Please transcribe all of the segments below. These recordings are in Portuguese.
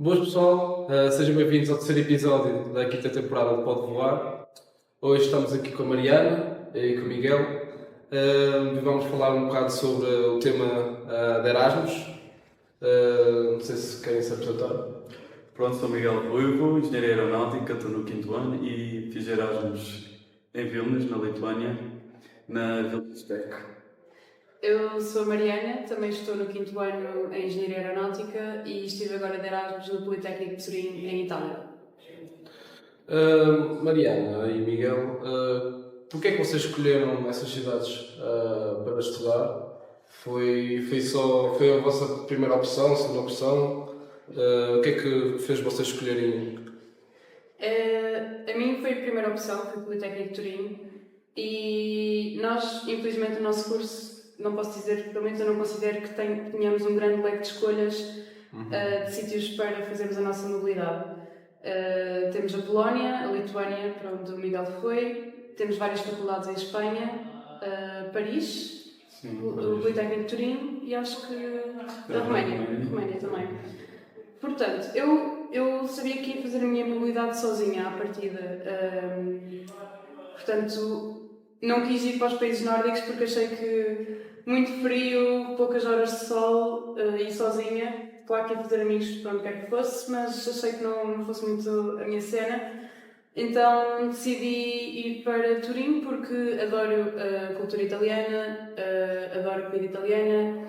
Boas pessoal, sejam bem-vindos ao terceiro episódio da quinta temporada de Pode Voar. Hoje estamos aqui com a Mariana e com o Miguel e vamos falar um bocado sobre o tema de Erasmus. Não sei se querem se apresentar. Pronto, sou Miguel Ruivo, engenheiro aeronáutica, estou no quinto ano e fiz Erasmus em Vilnius, na Lituânia, na Vilnius Tech. Eu sou a Mariana, também estou no quinto ano em Engenharia Aeronáutica e estive agora de Erasmus no Politécnico de Turim, em Itália. Mariana e Miguel, porquê é que vocês escolheram essas cidades para estudar? Foi a vossa primeira opção, segunda opção? O que é que fez vocês escolherem? A mim foi a primeira opção, foi o Politécnico de Turim, e nós, infelizmente, o nosso curso, não posso dizer, pelo menos eu não considero que tenhamos um grande leque de escolhas de sítios para fazermos a nossa mobilidade. Temos a Polónia, a Lituânia, para onde o Miguel foi, temos várias faculdades em Espanha, Paris, Sim, o Politécnico de Turim e acho que a Roménia também. Portanto, eu sabia que ia fazer a minha mobilidade sozinha à partida. Portanto, não quis ir para os países nórdicos porque achei que muito frio, poucas horas de sol e sozinha. Claro que ia fazer amigos para onde quer que fosse, mas achei que não fosse muito a minha cena. Então decidi ir para Turim porque adoro a cultura italiana, adoro a comida italiana.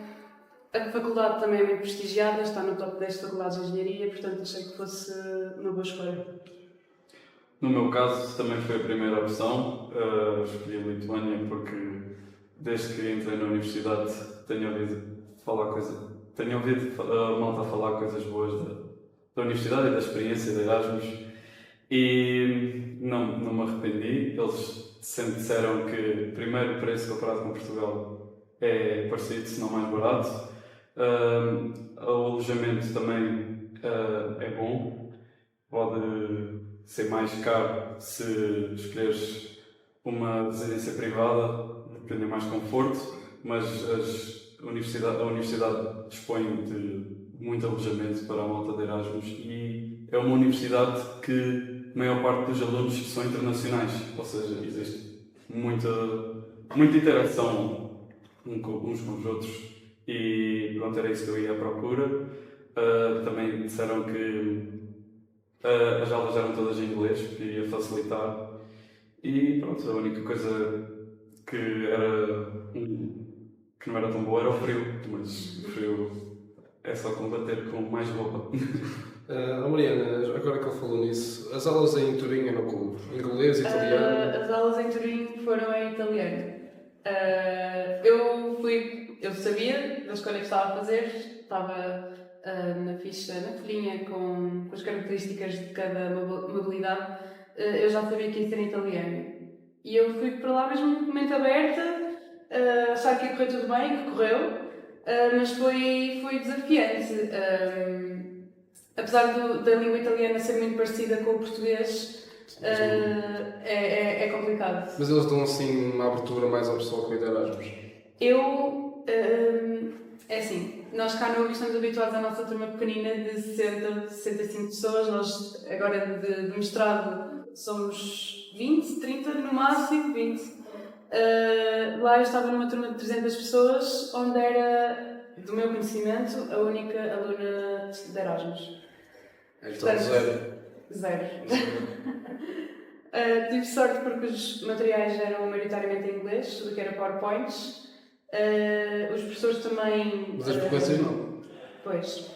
A faculdade também é muito prestigiada, está no top 10 faculdades de engenharia, portanto achei que fosse uma boa escolha. No meu caso, também foi a primeira opção. Escolhi a Lituânia porque, desde que entrei na universidade, tenho ouvido a malta falar coisas boas da universidade e da experiência de Erasmus e não me arrependi. Eles sempre disseram que, primeiro, o preço comparado com Portugal é parecido, se não mais barato. O alojamento também é bom, pode ser mais caro se escolheres uma residência privada, depende mais conforto, mas a universidade dispõe de muito alojamento para a malta de Erasmus e é uma universidade que a maior parte dos alunos são internacionais, ou seja, existe muita interação uns com os outros. E pronto, era isso que eu ia à procura. Também disseram que as aulas eram todas em inglês, que ia facilitar. E pronto, a única coisa que não era tão boa era o frio, mas o frio é só combater com mais roupa. Mariana, agora que ele falou nisso, as aulas em Turim eram como? Inglês, italiano? As aulas em Turim foram em italiano. Eu sabia da escolha que estava a fazer, estava na ficha, na folhinha com as características de cada mobilidade, eu já sabia que ia ser em italiano. E eu fui para lá mesmo de mente aberta, achar que ia correr tudo bem, que correu, mas foi desafiante. Apesar da língua italiana ser muito parecida com o português, é complicado. Mas eles dão assim uma abertura mais ao pessoal que veio de Erasmus? É assim, nós cá no estamos habituados à nossa turma pequenina de 60, 65 pessoas, nós agora de mestrado somos 20, 30 no máximo, 20. Lá eu estava numa turma de 300 pessoas, onde era, do meu conhecimento, a única aluna de Erasmus. Então, Zero. Tive sorte porque os materiais eram maioritariamente em inglês, tudo que era PowerPoints. Os professores também... Mas as frequências não? Pois.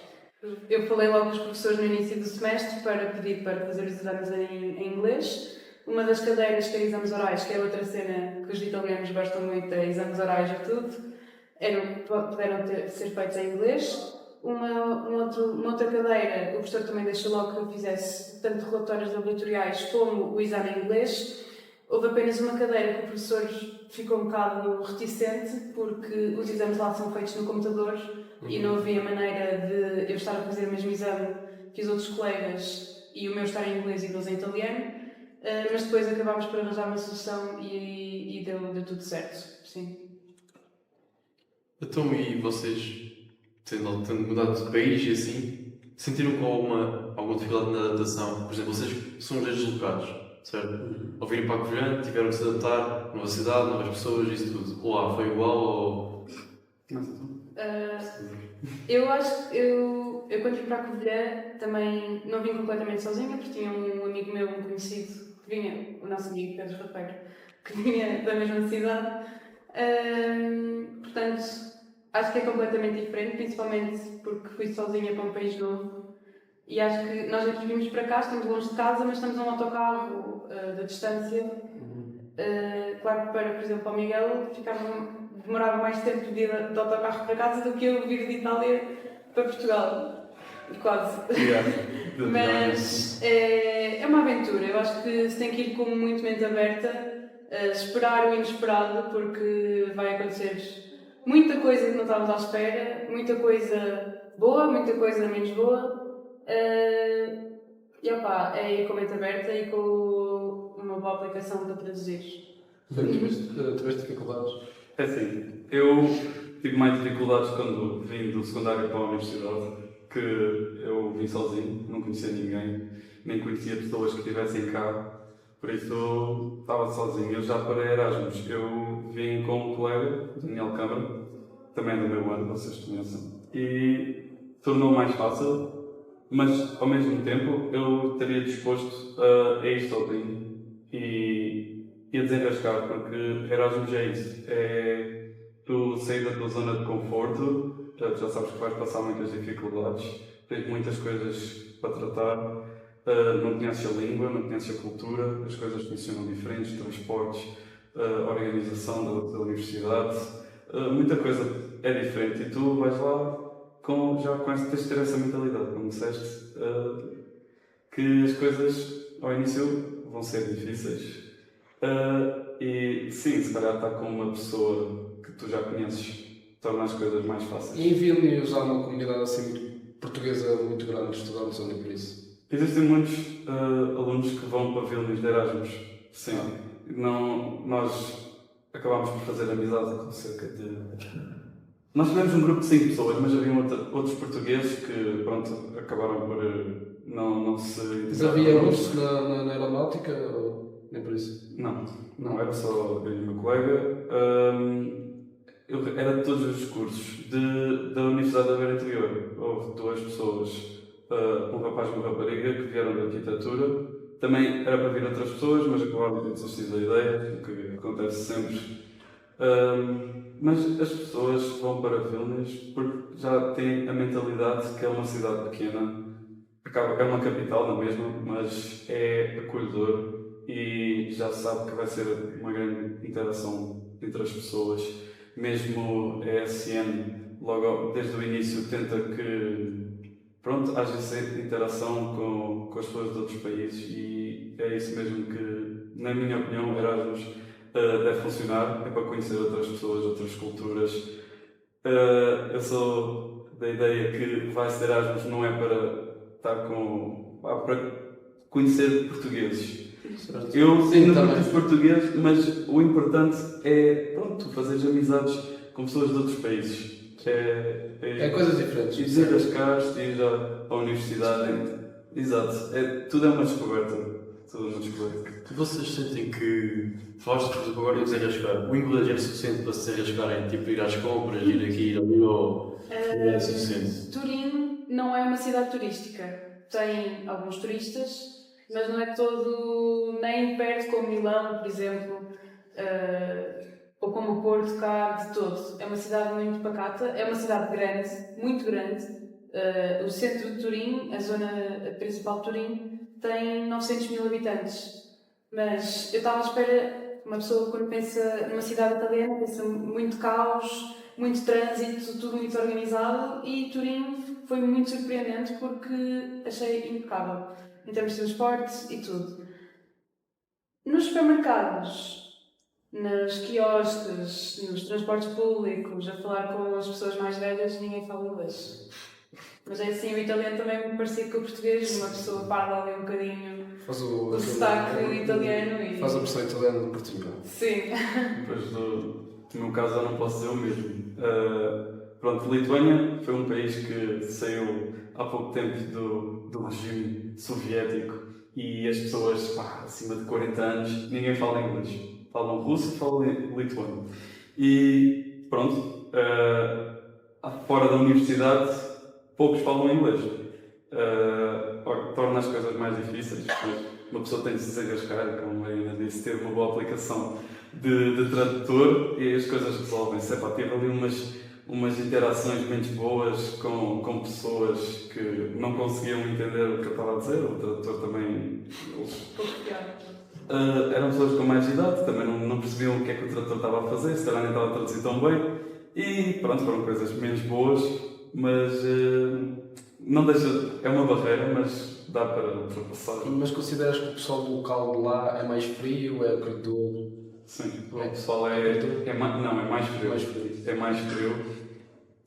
Eu falei logo com os professores no início do semestre para pedir para fazer os exames em inglês. Uma das cadeiras que é exames orais, que é outra cena que os italianos gostam muito, é exames orais e tudo, puderam ser feitos em inglês. Uma outra cadeira, o professor também deixou logo que eu fizesse tanto relatórios laboratoriais como o exame em inglês. Houve apenas uma cadeira que o professor ficou um bocado reticente porque os exames lá são feitos no computador e não havia maneira de eu estar a fazer o mesmo exame que os outros colegas e o meu estar em inglês e eles em italiano, mas depois acabámos por arranjar uma solução e deu tudo certo, sim. Então, e vocês, tendo mudado de país e assim, sentiram com alguma dificuldade na adaptação? Por exemplo, vocês são já deslocados, certo? Ao virem para a Covilhã, tiveram que se adaptar, nova cidade, novas pessoas, isso tudo. Lá foi igual ou... Eu acho que eu quando vim para a Covilhã também não vim completamente sozinha, porque tinha um amigo meu, um conhecido, que vinha, o nosso amigo Pedro Rapeiro, que vinha da mesma cidade. Portanto, acho que é completamente diferente, principalmente porque fui sozinha para um país novo. E acho que nós aqui vimos para cá, estamos longe de casa, mas estamos num autocarro da distância. Claro que para, por exemplo, para o Miguel demorava mais tempo de ir de autocarro para casa do que eu vir de Itália para Portugal. Quase. Mas é uma aventura. Eu acho que se tem que ir com muito mente aberta, esperar o inesperado, porque vai acontecer muita coisa que não estávamos à espera, muita coisa boa, muita coisa menos boa. E opá, é ir com a mente aberta e com uma boa aplicação para traduzir. Tiveste dificuldades? É assim, eu tive mais dificuldades quando vim do secundário para a universidade, que eu vim sozinho, não conhecia ninguém, nem conhecia pessoas que estivessem cá, por isso estava sozinho. Eu já para Erasmus, eu vim com um colega, Daniel Câmara, também é do meu ano, vocês conhecem, e tornou mais fácil, mas ao mesmo tempo eu estaria disposto a ir sozinho e a desenrascar, porque Erasmus é isso, é tu sair da tua zona de conforto, já sabes que vais passar muitas dificuldades, tens muitas coisas para tratar, não conheces a língua, não conheces a cultura, as coisas funcionam diferentes, transportes, organização da universidade, muita coisa é diferente e tu vais lá tens de ter essa mentalidade, como disseste, que as coisas ao início vão ser difíceis. E sim, se calhar estar com uma pessoa que tu já conheces torna as coisas mais fáceis. E em Vilnius há uma comunidade assim portuguesa muito grande de estudantes ali por isso? Existem muitos alunos que vão para Vilnius de Erasmus, sim. Nós acabámos por fazer amizade com cerca de... Nós tivemos um grupo de 5 pessoas, mas havia outros portugueses que, pronto, acabaram por não se... Mas havia russo na aeronáutica ou nem por isso? Não, era só eu e o meu colega. Era de todos os cursos da Universidade da Beira Interior. Houve 2 pessoas, um rapaz e uma rapariga, que vieram da arquitetura. Também era para vir outras pessoas, mas acabaram de desistir da ideia, o que acontece sempre. Mas as pessoas vão para Vilnius porque já têm a mentalidade que é uma cidade pequena, é uma capital na mesma, mas é acolhedor e já se sabe que vai ser uma grande interação entre as pessoas. Mesmo a ESN, logo desde o início, tenta que haja essa interação com as pessoas de outros países e é isso mesmo que, na minha opinião, Erasmus deve funcionar, é para conhecer outras pessoas, outras culturas. Eu sou da ideia que vai-se de Erasmus não é para estar para conhecer portugueses. Eu não conheço português, mas o importante é tu fazeres amizades com pessoas de outros países. É coisas diferentes. E desenrascar-te, ir à universidade. Exato. Tudo é uma descoberta. Vocês sentem que, falaste por exemplo agora de desenrascar, o inglês é suficiente para se desenrascarem, tipo ir às compras, ir aqui, ir ali, ou é suficiente? Turim não é uma cidade turística. Tem alguns turistas, mas não é todo nem perto como Milão, por exemplo, ou como o Porto cá, de todo. É uma cidade muito pacata, é uma cidade grande, muito grande. O centro de Turim, a zona principal de Turim, tem 900 mil habitantes, mas eu estava à espera, uma pessoa quando pensa numa cidade italiana pensa muito caos, muito trânsito, tudo muito organizado, e Turim foi muito surpreendente porque achei impecável em termos de transportes e tudo. Nos supermercados, nos quiosques, nos transportes públicos, a falar com as pessoas mais velhas, ninguém fala inglês. Mas é assim, o italiano também me parecia com o português, uma pessoa parla ali um bocadinho o sotaque italiano e... Faz a versão italiana do Portugal. Sim. Depois no meu caso eu não posso dizer o mesmo. Lituânia foi um país que saiu há pouco tempo do regime soviético e as pessoas acima de 40 anos, ninguém fala inglês. Falam russo e falam lituano. E pronto, fora da universidade, poucos falam inglês. Torna as coisas mais difíceis, mas uma pessoa tem de se desenrascar, como a Marina disse, ter uma boa aplicação de tradutor e as coisas resolvem-se. Tive ali umas interações muito boas com pessoas que não conseguiam entender o que eu estava a dizer, o tradutor também. Eram pessoas com mais idade, também não percebiam o que é que o tradutor estava a fazer, se calhar nem estava a traduzir tão bem. E pronto, foram coisas menos boas, mas não deixa. É uma barreira, mas dá para ultrapassar. Mas consideras que o pessoal do local de lá é mais frio, é acolhedor? Sim, o pessoal é mais frio. É mais frio.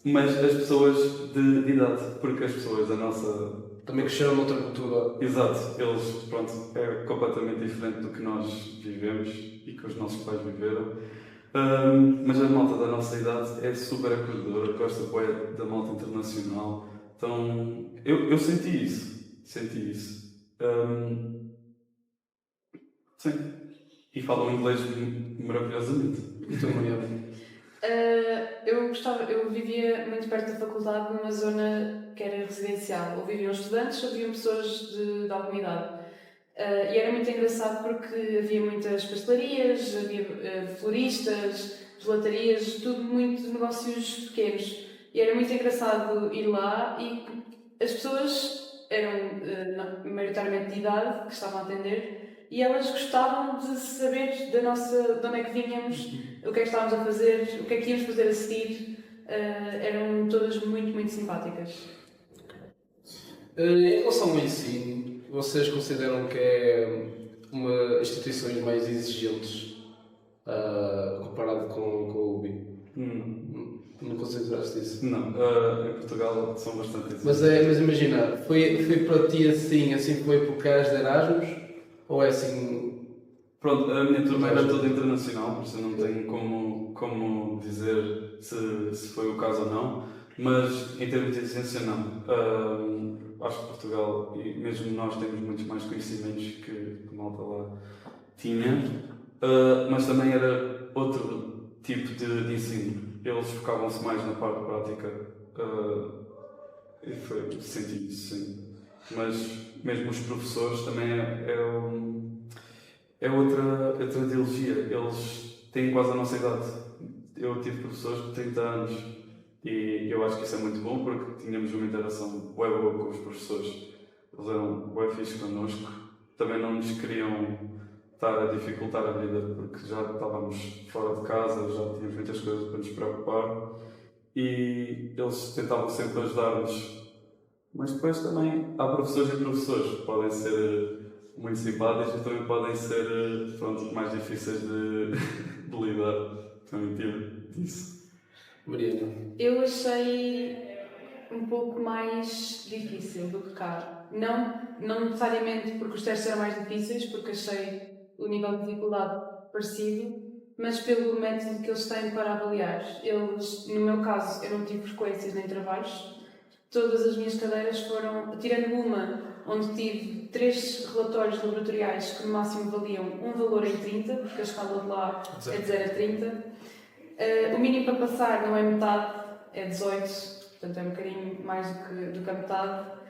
Mas as pessoas de idade, porque as pessoas da nossa. Também cresceram noutra cultura. Exato, eles, pronto, é completamente diferente do que nós vivemos e que os nossos pais viveram. Mas a malta da nossa idade é super acolhedora, gosta bem da malta internacional. Então, eu senti isso. Sim. E falam inglês maravilhosamente. Então, Mariana. Eu vivia muito perto da faculdade, numa zona que era residencial. Ou viviam estudantes ou viviam pessoas de alguma idade. E era muito engraçado porque havia muitas pastelarias, havia floristas, gelatarias, tudo muito negócios pequenos. E era muito engraçado ir lá e as pessoas eram maioritariamente de idade, que estavam a atender, e elas gostavam de saber de onde é que vinhamos, o que é que estávamos a fazer, o que é que íamos fazer a seguir. Eram todas muito, muito simpáticas. Em relação ao ensino, vocês consideram que é uma instituições mais exigentes comparado com o UBI? Não consideraste isso? Não, em Portugal são bastante exigentes. Mas imagina, foi para ti assim foi por causa de Erasmus? Ou é assim? Pronto, a minha turma era toda internacional, por isso eu não tenho como dizer se foi o caso ou não, mas em termos de exigência não. Acho que Portugal, e mesmo nós, temos muitos mais conhecimentos que a malta lá tinha, mas também era outro tipo de ensino. Eles focavam-se mais na parte prática e senti isso, sim. Mas mesmo os professores também é outra ideologia. Eles têm quase a nossa idade. Eu tive professores de 30 anos e eu acho que isso é muito bom porque tínhamos uma interação bué boa com os professores. Eles eram bué fixe connosco. Também não nos queriam estar a dificultar a vida porque já estávamos fora de casa, já tínhamos muitas coisas para nos preocupar e eles tentavam sempre ajudar-nos. Mas depois também há professores e professores que podem ser muito simpáticos e também podem ser mais difíceis de lidar. Também tive disso. Mariana. Eu achei um pouco mais difícil do que cá. Não necessariamente porque os testes eram mais difíceis, porque achei o nível de dificuldade parecido, mas pelo método que eles têm para avaliar. Eles, no meu caso, eu não tive frequências nem trabalhos. Todas as minhas cadeiras foram, tirando uma, onde tive 3 relatórios laboratoriais que no máximo valiam um valor em 30, porque a escala de lá é de 0 a 30. O mínimo para passar não é metade, é 18, portanto é um bocadinho mais do que a metade.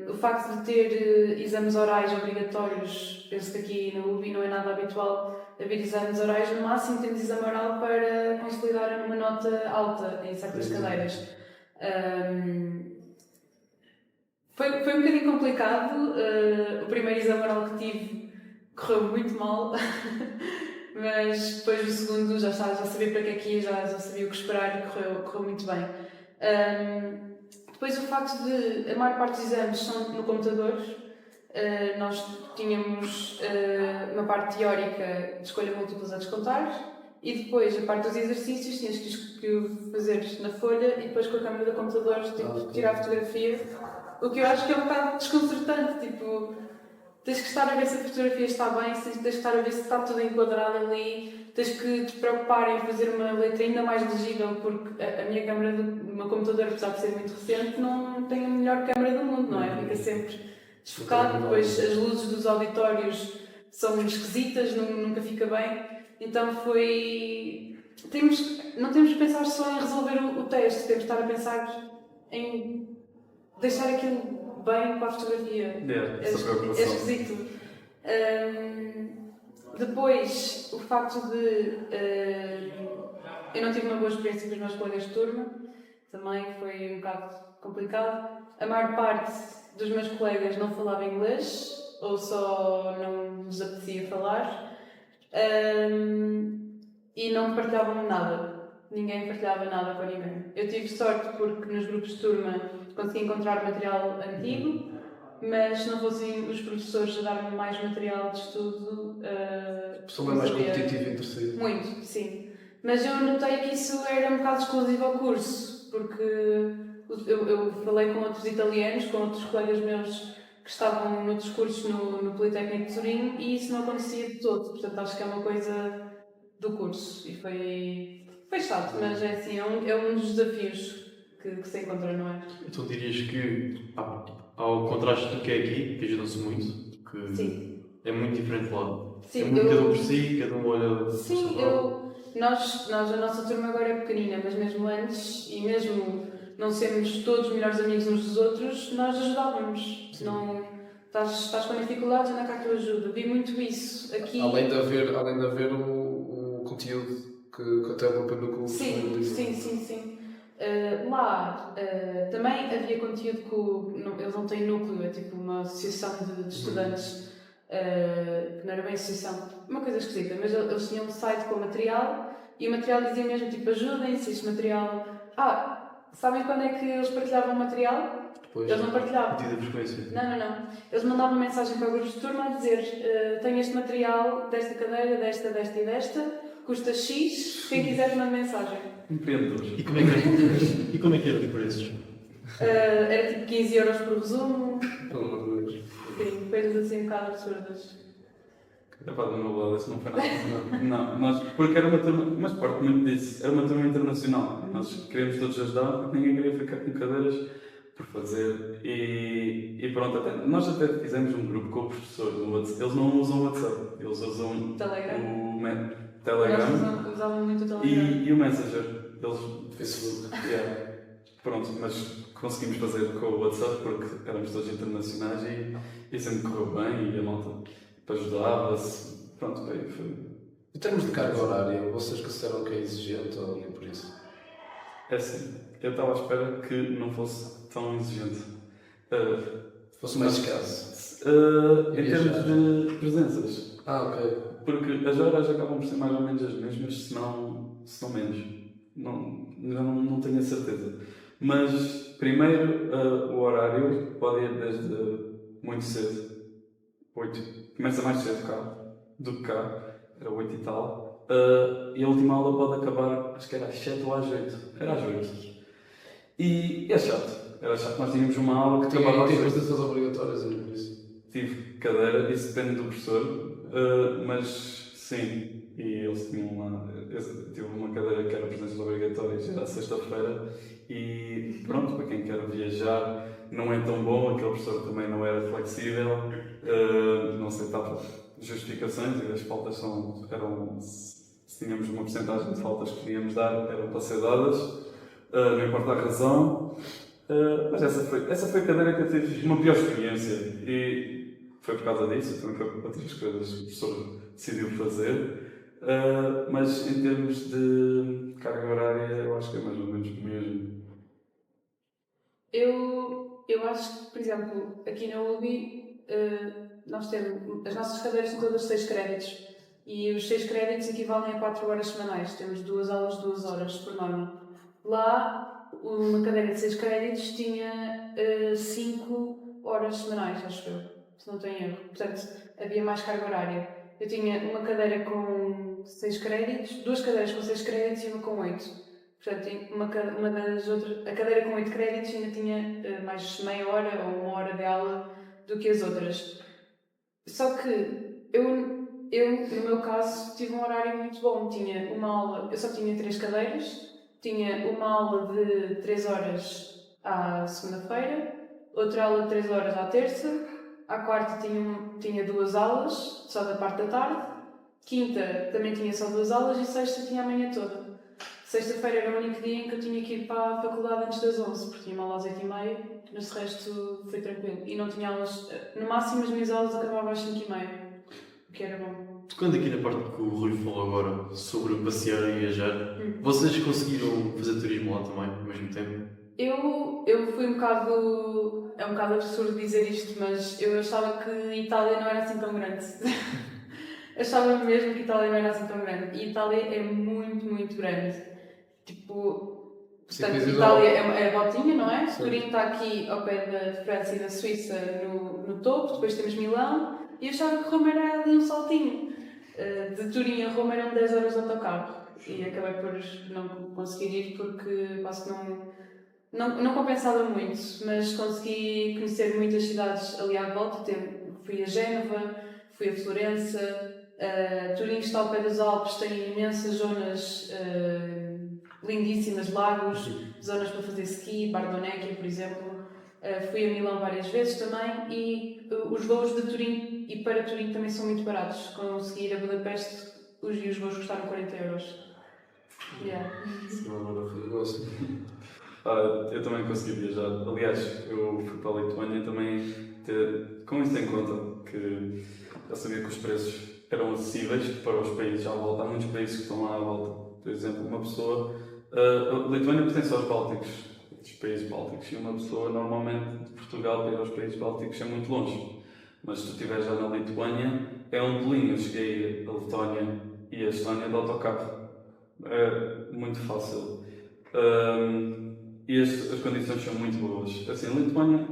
O facto de ter exames orais obrigatórios, penso que aqui na UBI não é nada habitual haver exames orais, no máximo temos exame oral para consolidar uma nota alta em certas cadeiras. Foi um bocadinho complicado. O primeiro exame oral que tive correu muito mal, mas depois do segundo já sabia para que é que ia, já sabia o que esperar e correu muito bem. Depois o facto de a maior parte dos exames são no computador. Nós tínhamos uma parte teórica de escolha múltiplas a descontar e depois a parte dos exercícios tinhas que fazer na folha e depois com a câmera do computador tirar a fotografia, o que eu acho que é um bocado desconcertante, tipo, tens que estar a ver se a fotografia está bem, tens que estar a ver se está tudo enquadrado ali, tens que te preocupar em fazer uma letra ainda mais legível, porque a minha câmera do meu computador, apesar de ser muito recente, não tem a melhor câmera do mundo, não é? Fica sempre desfocado, depois as luzes dos auditórios são esquisitas, nunca fica bem, então não temos que pensar só em resolver o texto, temos que estar a pensar em deixar aquilo bem para a fotografia. Essa É preocupação. esquisito. Depois, o facto de eu não tive uma boa experiência com os meus colegas de turma, também foi um bocado complicado. A maior parte dos meus colegas não falava inglês, ou só não nos apetecia falar, e não partilhavam nada. Ninguém partilhava nada com ninguém. Eu tive sorte porque nos grupos de turma consegui encontrar material antigo, mas se não fossem os professores a dar-me mais material de estudo... A pessoa é mais competitiva entre si. Muito, sim. Mas eu notei que isso era um bocado exclusivo ao curso, porque eu falei com outros italianos, com outros colegas meus que estavam noutros cursos no Politécnico de Turim, e isso não acontecia de todo. Portanto, acho que é uma coisa do curso. E foi chato, mas é assim, é um dos desafios que se encontra, não é? Então dirias que há o contraste do que é aqui, que ajuda-se muito, que Sim. é muito diferente lá. Sim, É muito cada um por si, cada um olha Sim, para o seu lado. nós, a nossa turma agora é pequenina, mas mesmo antes, e mesmo não sermos todos melhores amigos uns dos outros, nós ajudávamos. Não, estás com dificuldades, anda cá que eu ajudo. Vi muito isso aqui. Além de haver o conteúdo que até o próprio núcleo Sim. Lá também havia conteúdo que eles não têm núcleo, é tipo uma associação de estudantes, que não era bem associação, uma coisa esquisita, mas eles tinham um site com material e o material dizia mesmo tipo ajudem-se, este material. Sabem quando é que eles partilhavam o material? Depois, Eles não partilhavam. Medida de frequência. Não. Eles mandavam mensagem para o grupo de turma a dizer tenho este material desta cadeira, desta e desta, custa X, quem quiser mandar mensagem. Empreendedores. E como é que eram os preços? Era tipo 15 euros por resumo, pelo amor de Deus. sim, coisas assim um bocado absurdas. Epá, do meu lado, isso não foi nada. Não, porque era uma turma, mas parte muito disso, era uma turma internacional. Nós queríamos todos ajudar, porque ninguém queria ficar com cadeiras por fazer. E pronto, nós até fizemos um grupo com o professor no WhatsApp. Eles não usam o WhatsApp, eles usam Telegram. o Telegram Nós usavam muito o Telegram. e o Messenger. Eles, Facebook. yeah. Pronto, mas conseguimos fazer com o WhatsApp porque éramos todos internacionais e sempre correu bem e a malta ajudava-se. Pronto, foi. Em termos de carga horária, vocês consideram que é exigente ou nem por isso? É assim, eu estava à espera que não fosse tão exigente. Fosse mais escasso. Em termos de presenças. Ok. Porque as horas acabam por ser mais ou menos as mesmas, se não menos. Não tenho a certeza. Mas, primeiro, o horário pode ir desde muito cedo. 8. Começa mais cedo cá do que cá. Era 8 e tal. E a última aula pode acabar, acho que era às 7 ou às 8. Era às 8. E é chato. Era chato. Nós tínhamos uma aula que acabava às Tem 8. apresentações obrigatórias, não por isso. Tive cadeira, isso depende do professor, mas sim, e eles tinham lá, eu tive uma cadeira que era presenças obrigatórias, era sexta-feira, e pronto, para quem quer viajar, não é tão bom, aquele professor também não era flexível, não aceitava justificações e as faltas eram, se tínhamos uma porcentagem de faltas que queríamos dar, eram para ser dadas, não importa a razão. Mas essa foi a cadeira que eu tive uma pior experiência e foi por causa disso, também foi por outras coisas que o professor decidiu fazer. Mas em termos de carga horária, eu acho que é mais ou menos o mesmo. Eu acho que, por exemplo, aqui na UBI, nós temos, as nossas cadeiras são todas 6 créditos e os 6 créditos equivalem a 4 horas semanais. Temos 2 aulas de 2 horas por norma. Lá, uma cadeira de 6 créditos tinha 5 horas semanais, acho eu, se não tenho erro. Portanto, havia mais carga horária. Eu tinha uma cadeira com 6 créditos, 2 cadeiras com 6 créditos e uma com 8. Portanto, uma das outras, a cadeira com 8 créditos ainda tinha mais meia hora ou 1 hora de aula do que as outras. Só que eu, no meu caso, tive um horário muito bom. Tinha uma aula, eu só tinha 3 cadeiras, tinha uma aula de 3 horas à segunda-feira, outra aula de 3 horas à terça, à quarta tinha 2 aulas, só da parte da tarde, quinta também tinha só 2 aulas e sexta tinha a manhã toda. Sexta-feira era o único dia em que eu tinha que ir para a faculdade antes das 11, porque tinha uma aula às 8h30, mas o resto foi tranquilo. E não tinha aulas, no máximo as minhas aulas acabavam às 5h30, o que era bom. Tocando aqui na parte que o Rui falou agora sobre passear e viajar, vocês conseguiram fazer turismo lá também, ao mesmo tempo? Eu fui um bocado. É um bocado absurdo dizer isto, mas eu achava que Itália não era assim tão grande. Achava mesmo que Itália não era assim tão grande. E Itália é muito, muito grande. Tipo, portanto, Itália é a voltinha, não é? Turim está aqui ao pé da França e da Suíça no topo, depois temos Milão, e eu achava que Roma era ali um saltinho. De Turim a Roma eram 10 horas de autocarro, e acabei por não conseguir ir porque quase que não compensava muito, mas consegui conhecer muitas cidades ali à volta. Fui a Génova, fui a Florença. Turim está ao pé dos Alpes, tem imensas zonas lindíssimas, lagos, zonas para fazer ski, Bardonecchia, por exemplo. Fui a Milão várias vezes também e os voos de Turim e para Turim também são muito baratos. Consegui ir a Budapeste e os voos custaram 40€. Yeah. Isso não é maravilhoso. Eu também consegui viajar. Aliás, eu fui para a Lituânia também com isso em conta, que eu sabia que os preços eram acessíveis para os países à volta. Há muitos países que estão lá à volta. Por exemplo, uma pessoa... a Lituânia pertence aos Bálticos, dos países Bálticos, e uma pessoa normalmente de Portugal para ir aos países Bálticos é muito longe. Mas se tu estiveres já na Lituânia, é um pulinho. Eu cheguei a Letónia e a Estónia de autocarro. É muito fácil. E as condições são muito boas. Assim, a Lituânia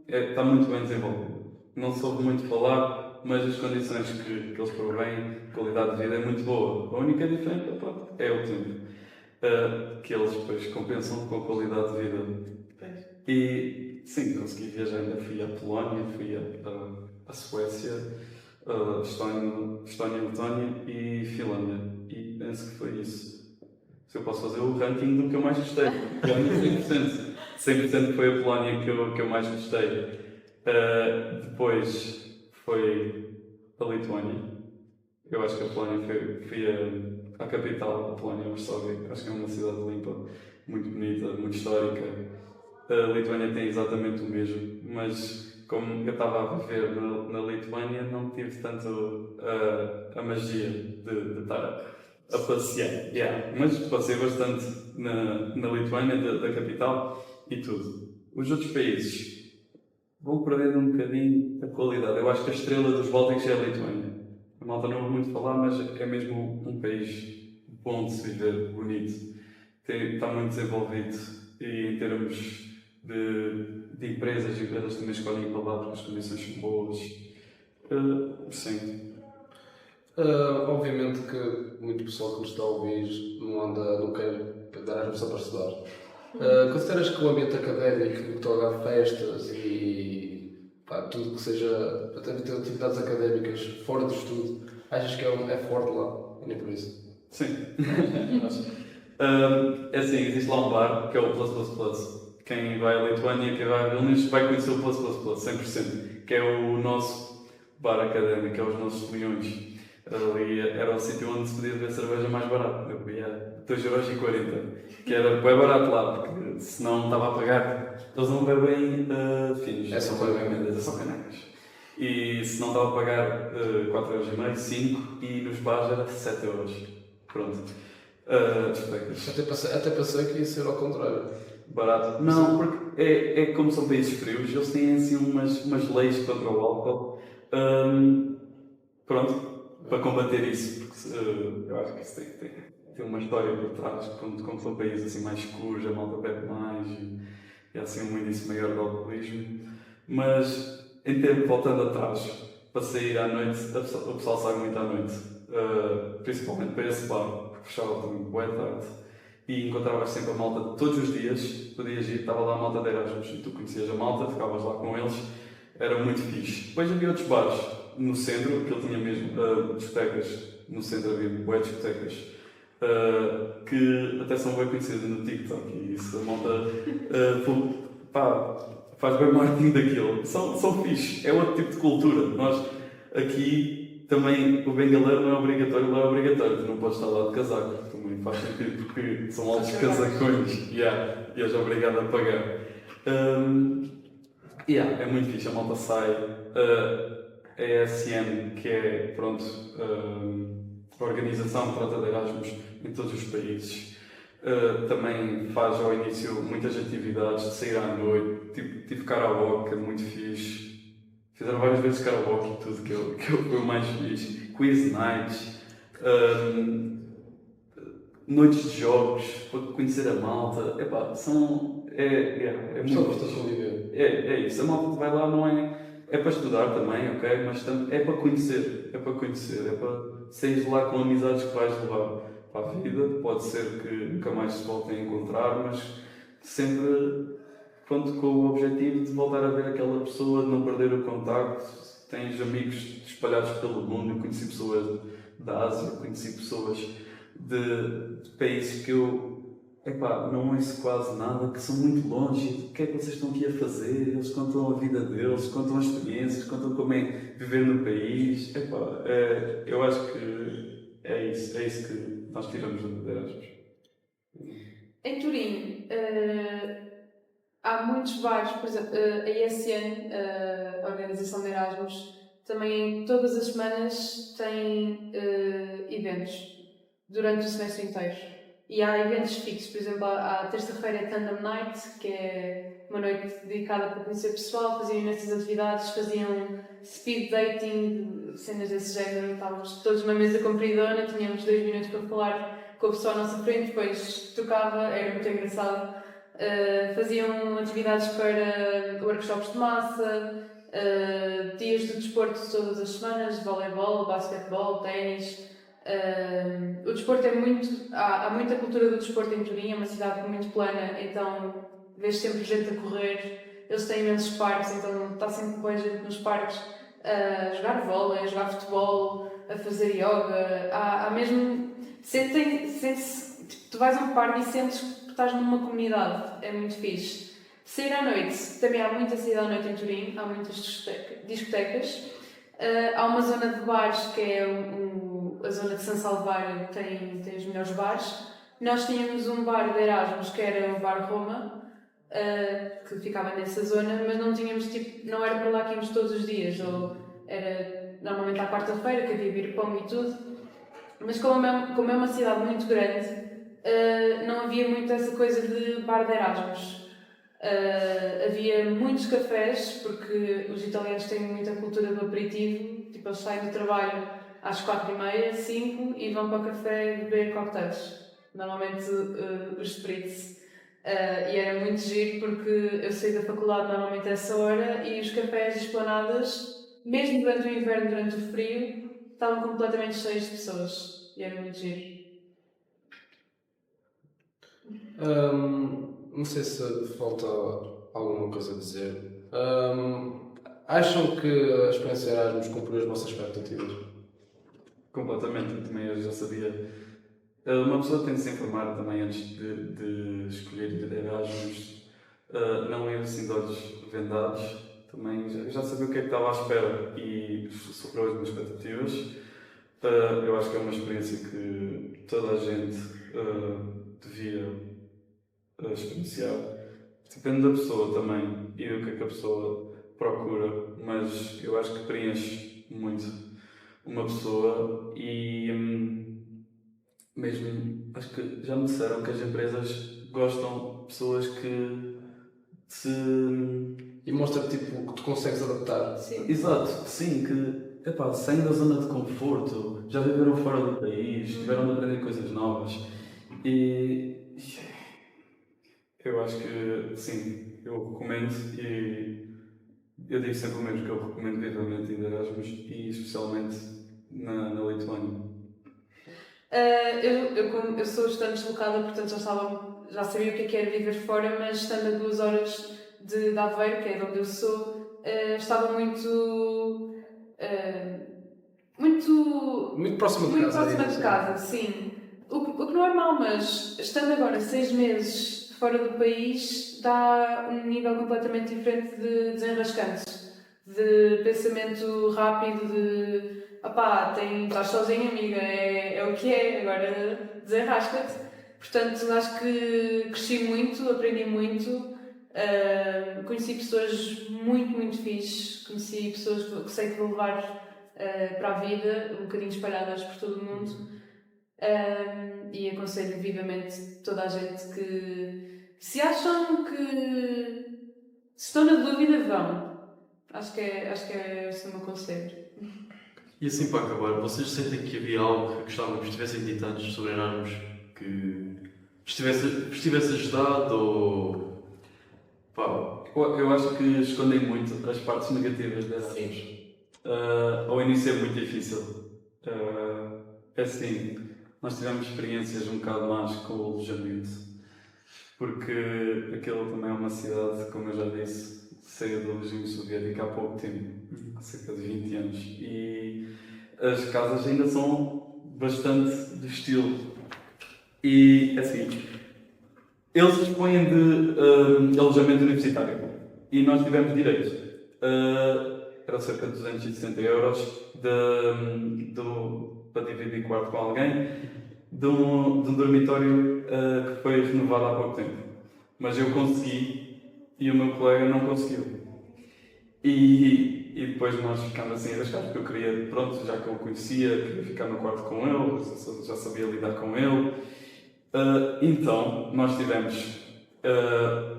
está muito bem desenvolvida. Não soube muito falar, mas as condições que eles provêm, a qualidade de vida é muito boa. A única diferença é o tempo, que eles depois compensam com a qualidade de vida. E sim, consegui viajar. Ainda fui à Polónia, fui à Suécia, Estónia, Letónia e Finlândia. E penso que foi isso. Se eu posso fazer o ranking do que eu mais gostei, realmente 100%. 100% foi a Polónia que eu mais gostei. Depois foi a Lituânia. Eu acho que a Polónia foi a capital da Polónia, Varsóvia. Acho que é uma cidade limpa, muito bonita, muito histórica. A Lituânia tem exatamente o mesmo, mas como eu estava a viver na Lituânia, não tive tanto a magia de estar a passear. Mas passei bastante na Lituânia, da capital, e tudo. Os outros países vão perdendo um bocadinho a qualidade. Eu acho que a estrela dos Bálticos é a Lituânia. A malta não ouve muito falar, mas é mesmo um país bom de se viver, bonito. Está muito desenvolvido e em termos de empresas também escolhem ir para lá porque as condições são boas. Sim. Obviamente que muito pessoal que nos está a ouvir não quer dar a Erasmus só para estudar. Consideras que o ambiente académico, que toca a festas e tudo que seja até ter atividades académicas fora do estudo, achas que é forte lá? Nem por isso? Sim. É assim, existe lá um bar que é o Plus. Quem vai à Lituânia, quem vai a Vilnius, vai conhecer o Plus, 100%, que é o nosso bar académico, é os nossos leões. Ali era o sítio onde se podia beber cerveja mais barata. Eu bebia 2,40€, que era bem barato lá, porque senão estava a pagar. Eles não bebem finos, É só médias, é só canecas. E se não estava a pagar 4,5€, 5€, e nos bares era 7€. Pronto. Até pensei que ia ser ao contrário. Barato. Não, porque é como são países frios, eles têm assim umas leis contra o álcool. Pronto. Para combater isso, porque eu acho que isso tem uma história por trás, como são países assim mais escuros, a malta bebe mais e há assim um índice maior de alcoolismo. Mas, voltando atrás, para sair à noite, o pessoal sai muito à noite, principalmente para esse bar, porque fechava também boa tarde, e encontravas sempre a malta todos os dias, podias ir, estava lá a malta de Erasmus, e tu conhecias a malta, ficavas lá com eles, era muito fixe. Depois havia outros bares, no centro, que ele tinha mesmo discotecas, no centro havia boas discotecas, que até são bem conhecidas no TikTok, e isso a malta faz bem marketing daquilo. São fixe, é outro tipo de cultura. Nós aqui também o bengaleiro não é obrigatório, lá é obrigatório, tu não podes estar lá de casaco, também faz sentido porque são altos casacões, e és obrigado a pagar. É muito fixe, a malta sai. A ESN, que é pronto, a organização que trata de Erasmus em todos os países, também faz ao início muitas atividades de sair à noite, tipo karaoke, muito fixe. Fizeram várias vezes karaoke e tudo que eu mais fiz. Quiz nights, noites de jogos, para conhecer a malta. Epá, é Só muito gosto de fixe. conviver. É isso, a malta que vai lá não é. É para estudar também, ok? Mas é para conhecer, é para sair de lá com amizades que vais levar para a vida. Pode ser que nunca mais se voltem a encontrar, mas sempre pronto, com o objetivo de voltar a ver aquela pessoa, de não perder o contacto. Tens amigos espalhados pelo mundo, eu conheci pessoas da Ásia, conheci pessoas de países que eu não ouço quase nada, que são muito longe. O que é que vocês estão aqui a fazer? Eles contam a vida deles, contam as experiências, contam como é viver no país. Eu acho que é isso que nós tiramos de Erasmus. Em Turim, há muitos bares, por exemplo, a ESN, a Organização de Erasmus, também todas as semanas tem eventos durante o semestre inteiro. E há eventos fixos, por exemplo, à terça-feira é Tandem Night, que é uma noite dedicada para conhecer pessoal, faziam imensas atividades, faziam speed dating, cenas desse género, estávamos todos numa mesa compridona, tínhamos 2 minutos para falar com a pessoa à nossa frente, depois tocava, era muito engraçado. Faziam atividades para workshops de massa, dias de desporto todas as semanas, voleibol, basquetebol, ténis. O desporto é muito. Há muita cultura do desporto em Turim, é uma cidade muito plana, então vês sempre gente a correr. Eles têm imensos parques, então está sempre boa gente nos parques a jogar vôlei, a jogar futebol, a fazer yoga. Há mesmo. Tu vais a um parque e sentes que estás numa comunidade, é muito fixe. Sair à noite, também há muita saída à noite em Turim, há muitas discotecas. Há uma zona de bares que é a zona de San Salvário, tem os melhores bares. Nós tínhamos um bar de Erasmus que era o Bar Roma, que ficava nessa zona, mas não tínhamos não era para lá que íamos todos os dias, ou era normalmente à quarta-feira que havia beer pong e tudo. Mas como é uma cidade muito grande, não havia muito essa coisa de bar de Erasmus. Havia muitos cafés, porque os italianos têm muita cultura do aperitivo, tipo eles saem do trabalho às 4h30, 5 e vão para o café beber cocktails, normalmente os spritz. E era muito giro porque eu saí da faculdade normalmente a essa hora e os cafés e esplanadas, mesmo durante o inverno, durante o frio, estavam completamente cheios de pessoas e era muito giro. Não sei se falta alguma coisa a dizer. Acham que a experiência Erasmus cumpriu as vossas expectativas? Completamente, eu também já sabia. Uma pessoa tem de se informar também antes de escolher ir a Erasmus, não ir assim de olhos vendados. Também já sabia o que é que estava à espera e superou as minhas expectativas. Eu acho que é uma experiência que toda a gente devia experienciar. Depende da pessoa também e do que é que a pessoa procura, mas eu acho que preenche muito uma pessoa e mesmo acho que já me disseram que as empresas gostam de pessoas que se... E mostra tipo que tu consegues adaptar. Sim. Exato, sim, que saem da zona de conforto, já viveram fora do país, tiveram de aprender coisas novas e eu acho que sim, eu recomendo eu digo sempre o mesmo, que eu recomendo vivamente ir a Erasmus e especialmente na Lituânia. Eu sou estudante deslocada, portanto já sabia o que era viver fora, mas estando a 2 horas de Aveiro, que é de onde eu sou, estava muito Muito próxima de muito casa. próxima diria. de casa, sim. O que não é mau, mas estando agora 6 meses fora do país, dá um nível completamente diferente de desenrascante, de pensamento rápido, de estás sozinha, amiga, é o que é, agora desenrasca-te. Portanto, acho que cresci muito, aprendi muito, conheci pessoas muito fixes, conheci pessoas que sei que vou levar para a vida, um bocadinho espalhadas por todo o mundo. E aconselho vivamente toda a gente que se acham que se estão na dúvida, vão. Acho que é esse o meu conselho. E assim para acabar, vocês sentem que havia algo que gostavam que vos tivessem dito antes sobre Erasmus que vos tivesse ajudado ou. Pá, Eu acho que escondem muito as partes negativas da Erasmus. Ao início é muito difícil. É assim, nós tivemos experiências um bocado más com o alojamento, porque aquilo também é uma cidade, como eu já disse, saiu do regime soviético há pouco tempo, há cerca de 20 anos, e as casas ainda são bastante do estilo. E assim, eles dispõem de alojamento universitário e nós tivemos direito. Era cerca de 260 euros para dividir quarto com alguém de um dormitório que foi renovado há pouco tempo. Mas eu consegui e o meu colega não conseguiu. E depois nós ficámos assim arrascados, porque eu queria, pronto, já que eu o conhecia, queria ficar no quarto com ele, já sabia lidar com ele. Então, nós tivemos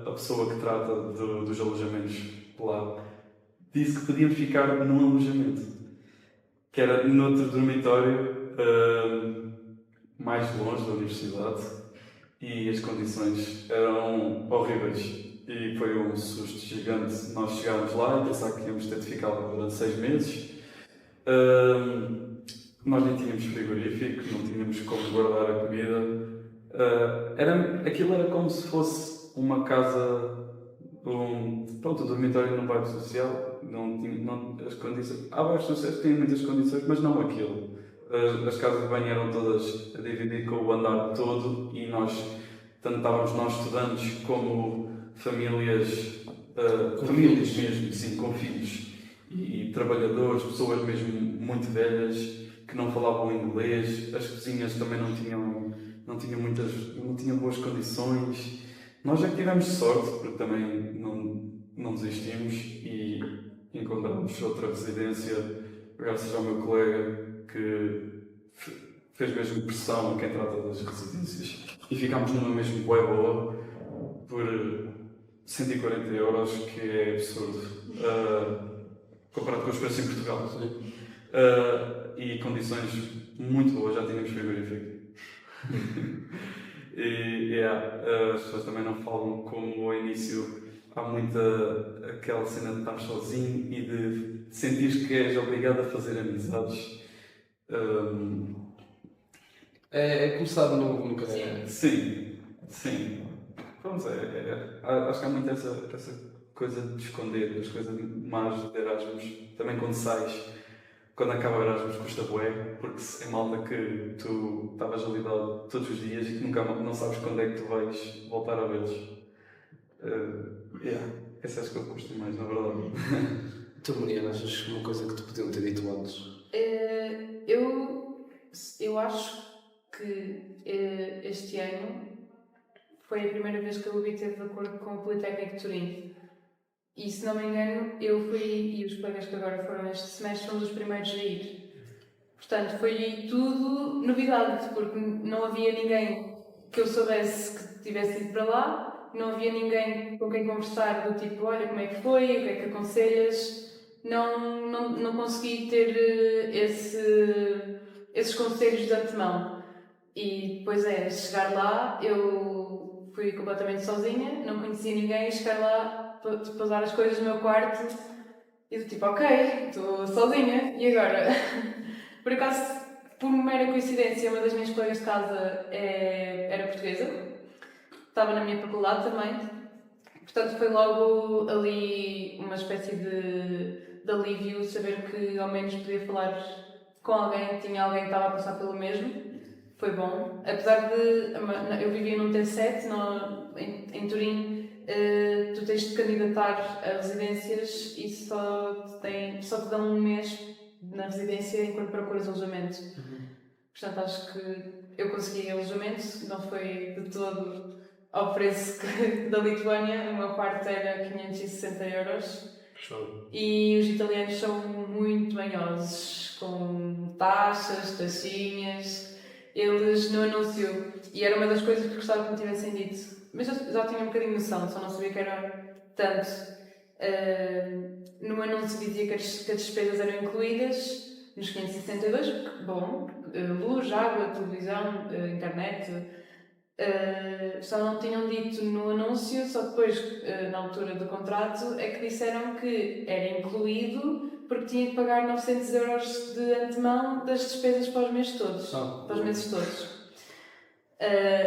a pessoa que trata dos alojamentos lá, disse que podíamos ficar num alojamento, que era noutro dormitório, mais longe da universidade, e as condições eram horríveis. E foi um susto gigante nós chegarmos lá e pensar que íamos ter de ficar lá durante 6 meses. Nós nem tínhamos frigorífico, não tínhamos como guardar a comida. Aquilo era como se fosse uma casa, um dormitório num bairro social. As condições, há bairros sociais que têm muitas condições, mas não aquilo. As casas de banho eram todas a dividir com o andar todo e nós, tanto estávamos nós estudantes como famílias mesmo, sim, com filhos e trabalhadores, pessoas mesmo muito velhas que não falavam inglês, as cozinhas também não tinham boas condições. Nós já tivemos sorte, porque também não desistimos e encontramos outra residência, graças ao meu colega que fez mesmo pressão a quem trata das residências. E ficámos numa mesmo bué boa, por 140 euros, que é absurdo, comparado com os preços em Portugal. E condições muito boas, já tínhamos frigorífico. As pessoas também não falam como ao início há muita aquela cena de estar sozinho e de sentir que és obrigado a fazer amizades. É começar de novo, nunca é. Sim. Pronto, acho que há muito essa coisa de esconder, as coisas más de Erasmus. Também quando acaba o Erasmus custa bué, porque é malta que tu estavas ali todos os dias e que não sabes quando é que tu vais voltar a vê-los. Essa acho que eu gosto mais, na verdade. Tu, Mariana, achas uma coisa que te podiam ter dito antes? Eu acho que este ano foi a primeira vez que a UBI esteve de acordo com o Politécnico de Turim. E, se não me engano, eu fui, e os colegas que agora foram este semestre, fomos os primeiros a ir. Portanto, foi tudo novidade, porque não havia ninguém que eu soubesse que tivesse ido para lá, não havia ninguém com quem conversar do tipo, olha, como é que foi, o que é que aconselhas. Não consegui ter esses conselhos de antemão. E depois chegar lá, eu fui completamente sozinha, não conhecia ninguém, e chegar lá, pousar as coisas no meu quarto e do tipo, ok, estou sozinha, e agora? Por acaso, por mera coincidência, uma das minhas colegas de casa era portuguesa, estava na minha faculdade também, portanto foi logo ali uma espécie de de alívio saber que ao menos podia falar com alguém, tinha alguém que estava a passar pelo mesmo. Foi bom. Apesar de eu vivia num T7 em Turim, tu tens de candidatar a residências e só te dão um mês na residência enquanto procuras alojamento. Portanto, acho que eu consegui alojamento, não foi de todo ao preço da Lituânia. O meu quarto era 560 euros. E os italianos são muito manhosos, com taxas, taxinhas. Eles no anúncio, e era uma das coisas que gostava que me tivessem dito, mas eu já tinha um bocadinho de noção, só não sabia que era tanto. No anúncio dizia que as despesas eram incluídas nos 562, bom, luz, água, televisão, internet. Só não tinham dito no anúncio, só depois, na altura do contrato, é que disseram que era incluído porque tinha que pagar 900 euros de antemão das despesas para os meses todos. Para os meses todos.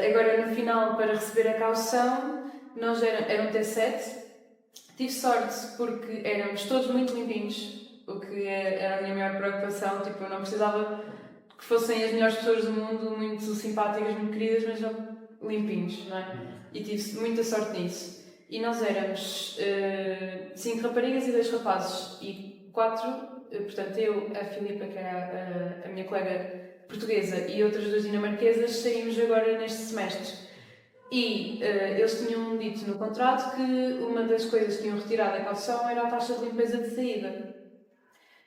Agora, no final, para receber a caução, nós era um T7. Tive sorte porque éramos todos muito limpinhos, o que era a minha maior preocupação. Tipo, eu não precisava que fossem as melhores pessoas do mundo, muito simpáticas, muito queridas, mas não limpinhos, não é? E tive muita sorte nisso. E nós éramos 5 raparigas e 2 rapazes. E 4, portanto eu, a Filipa, que é a minha colega portuguesa, e outras 2 dinamarquesas, saímos agora neste semestre. E eles tinham dito no contrato que uma das coisas que tinham retirado da caução era a taxa de limpeza de saída.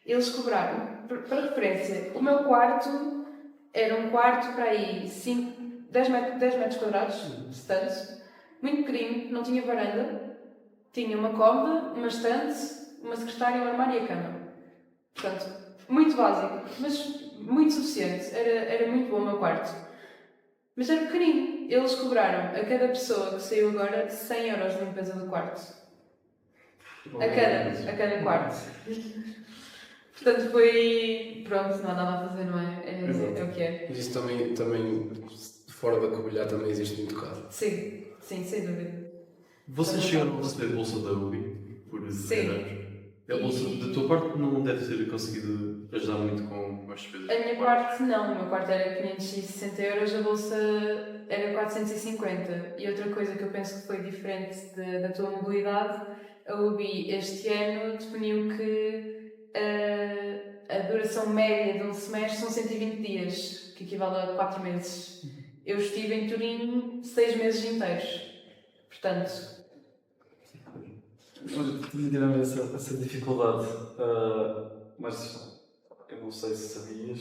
Eles cobraram, para referência, o meu quarto era um quarto para aí 10 metros quadrados, distante, muito pequenino, não tinha varanda, tinha uma cômoda, uma estante, uma secretária, um armário e a cama. Portanto, muito básico, mas muito suficiente. Era muito bom o meu quarto. Mas era pequenino. Eles cobraram a cada pessoa que saiu agora 100 euros de limpeza do quarto. A cada quarto. Portanto, foi... Pronto, não há nada a fazer, não é? É o que é. Mas isso também fora da Covilhã também existe muito caro. Sim, sem dúvida. Vocês chegaram a receber a bolsa da UBI por Sim. anos? A bolsa da tua parte não deve ter conseguido ajudar muito com as despesas? A minha parte não, o meu quarto era 560 euros, a bolsa era 450. E outra coisa que eu penso que foi diferente da tua mobilidade, a UBI este ano definiu que a duração média de um semestre são 120 dias, que equivale a 4 meses. Eu estive em Turim 6 meses inteiros. Portanto... Tivemos essa dificuldade, mas eu não sei se sabias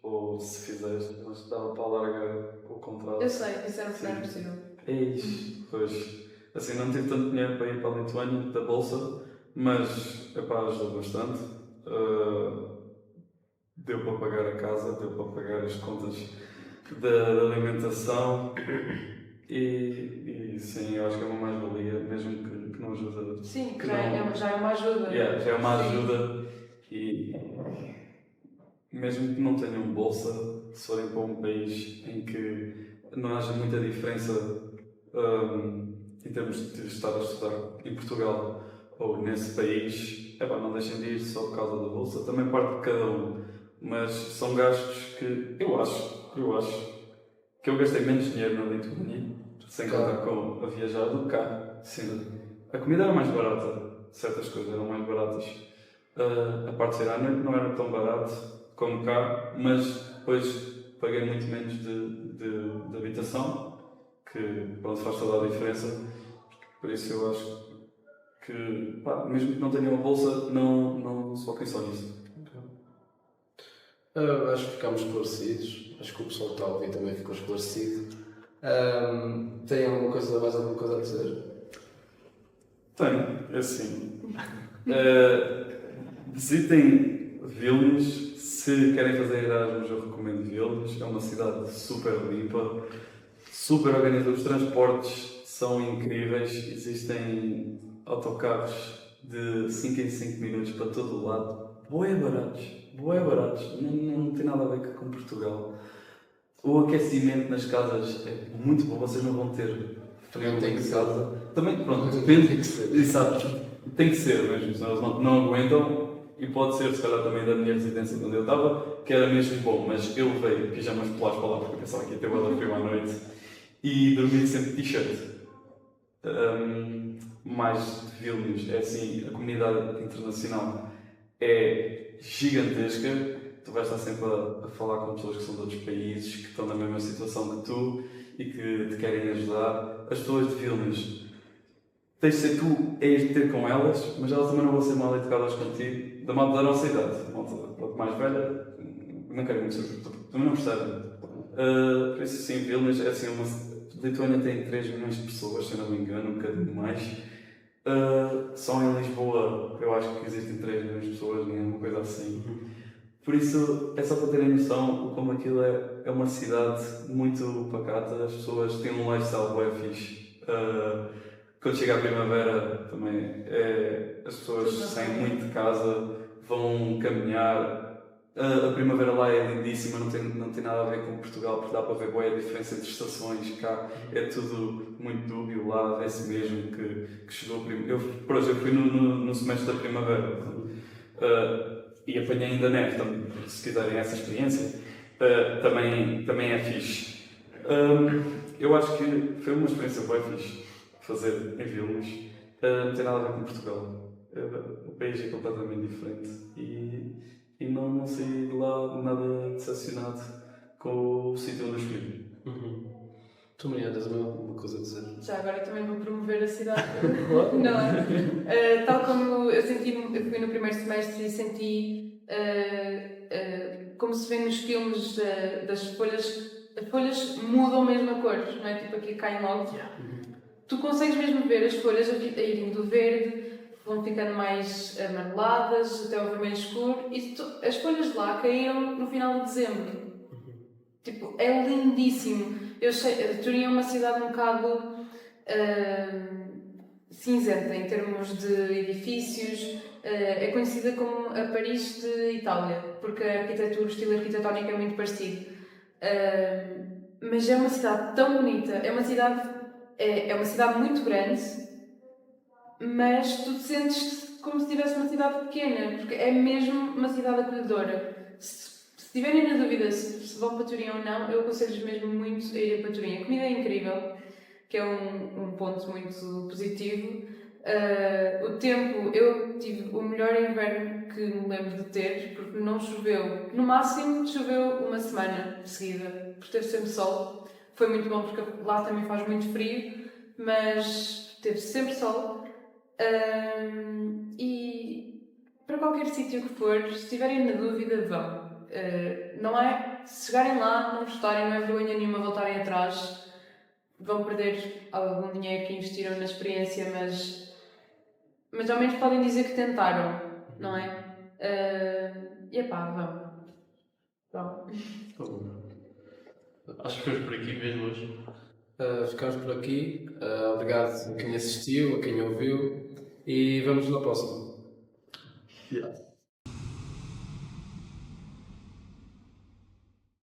ou se fizeste, mas estava para alargar o contrato. Eu sei, disseram que não era possível. Pois, assim, não tive tanto dinheiro para ir para a Lituânia, da bolsa, mas ajudou bastante. Deu para pagar a casa, deu para pagar as contas da alimentação e sim, eu acho que é uma mais-valia, mesmo que não ajuda. Sim, que já é uma ajuda. Já é uma ajuda e mesmo que não tenham bolsa, se forem para um país em que não haja muita diferença em termos de estar a estudar em Portugal ou nesse país, não deixem de ir só por causa da bolsa, também parte de cada um, mas são gastos que eu acho que eu gastei menos dinheiro na Lituânia, sem contar com a viajar, do que cá. Sim. A comida era mais barata, certas coisas eram mais baratas. A parte de ir não era tão barato como cá, mas depois paguei muito menos de habitação, que pronto, faz toda a diferença. Por isso eu acho que, mesmo que não tenham a bolsa, não se foquem só nisso. Acho que ficámos esclarecidos. Acho que o pessoal que está a ouvir também ficou esclarecido. Tem mais alguma coisa a dizer? Tenho, é assim. Visitem Vilnius. Se querem fazer Erasmus, eu recomendo Vilnius. É uma cidade super limpa, super organizada. Os transportes são incríveis. Existem autocarros de 5 em 5 minutos para todo o lado. Bué baratos. Não tem nada a ver com Portugal. O aquecimento nas casas é muito bom. Vocês não vão ter frio Tem em que ser. casa. Também, pronto, depende. Tem que ser. Exato. Tem que ser mesmo, senão eles não aguentam. e pode ser, se calhar, também da minha residência onde eu estava, que era mesmo bom, mas eu levei pijamas polares para lá porque eu pensava que ia ter bela frio à noite e dormi sempre de t-shirt. Mais de Vilnius, é assim, a comunidade internacional é gigantesca. Tu vais estar sempre a falar com pessoas que são de outros países, que estão na mesma situação que tu e que te querem ajudar. As pessoas de Vilnius, tens de ser tu a ir ter com elas, mas elas também não vão ser mal educadas contigo, da malta da nossa idade. Malta mais velha, não quero muito saber, também não percebem. Por isso, sim, Vilnius é assim uma. Lituânia tem 3 milhões de pessoas, se eu não me engano, um bocadinho mais. Só em Lisboa, eu acho que existem 3 milhões de pessoas, nem uma coisa assim. Por isso, é só para terem noção como aquilo é uma cidade muito pacata, as pessoas têm um lifestyle bem fixe. Quando chega a primavera, também as pessoas saem muito de casa, vão caminhar. A primavera lá é lindíssima, não tem nada a ver com Portugal, porque dá para ver bem a diferença entre estações. Cá é tudo muito dúbio, lá vê-se mesmo que chegou a primavera. Eu fui no semestre da primavera e apanhei ainda neve, também, se quiserem essa experiência, também é fixe. Eu acho que foi uma experiência bem fixe fazer em Vilnius, não tem nada a ver com Portugal. O país é completamente diferente e não saí de lá nada decepcionado com o sítio onde eu escolhi. Tu, Maria, tens uma coisa a dizer? Já agora também vou promover a cidade. Não é? Tal como eu fui no primeiro semestre e senti como se vê nos filmes das folhas, as folhas mudam mesmo a cor, não é? Tipo aqui caem logo. Tu consegues mesmo ver as folhas a irem do verde, vão ficando mais amareladas, até o vermelho escuro, e as folhas de lá caíram no final de dezembro. Tipo, é lindíssimo. Eu sei, a Turim é uma cidade um bocado cinzenta em termos de edifícios. É conhecida como a Paris de Itália, porque a arquitetura, o estilo arquitetónico é muito parecido. Mas é uma cidade tão bonita, é uma cidade muito grande, mas tu te sentes como se tivesse uma cidade pequena, porque é mesmo uma cidade acolhedora. Se tiverem na dúvida se vão para Turim ou não, eu aconselho-vos mesmo muito a irem para Turim. A comida é incrível, que é um ponto muito positivo. O tempo, eu tive o melhor inverno que me lembro de ter, porque não choveu. No máximo choveu uma semana seguida, porque teve sempre sol. Foi muito bom porque lá também faz muito frio, mas teve sempre sol. E para qualquer sítio que for, se estiverem na dúvida, vão. Não é, se chegarem lá, não gostarem, não é vergonha nenhuma voltarem atrás. Vão perder algum dinheiro que investiram na experiência, mas ao menos podem dizer que tentaram, não é? E epá, vão. Acho que ficamos por aqui mesmo hoje. Ficamos por aqui. Obrigado a quem assistiu, a quem ouviu e vamos na próxima. Yeah.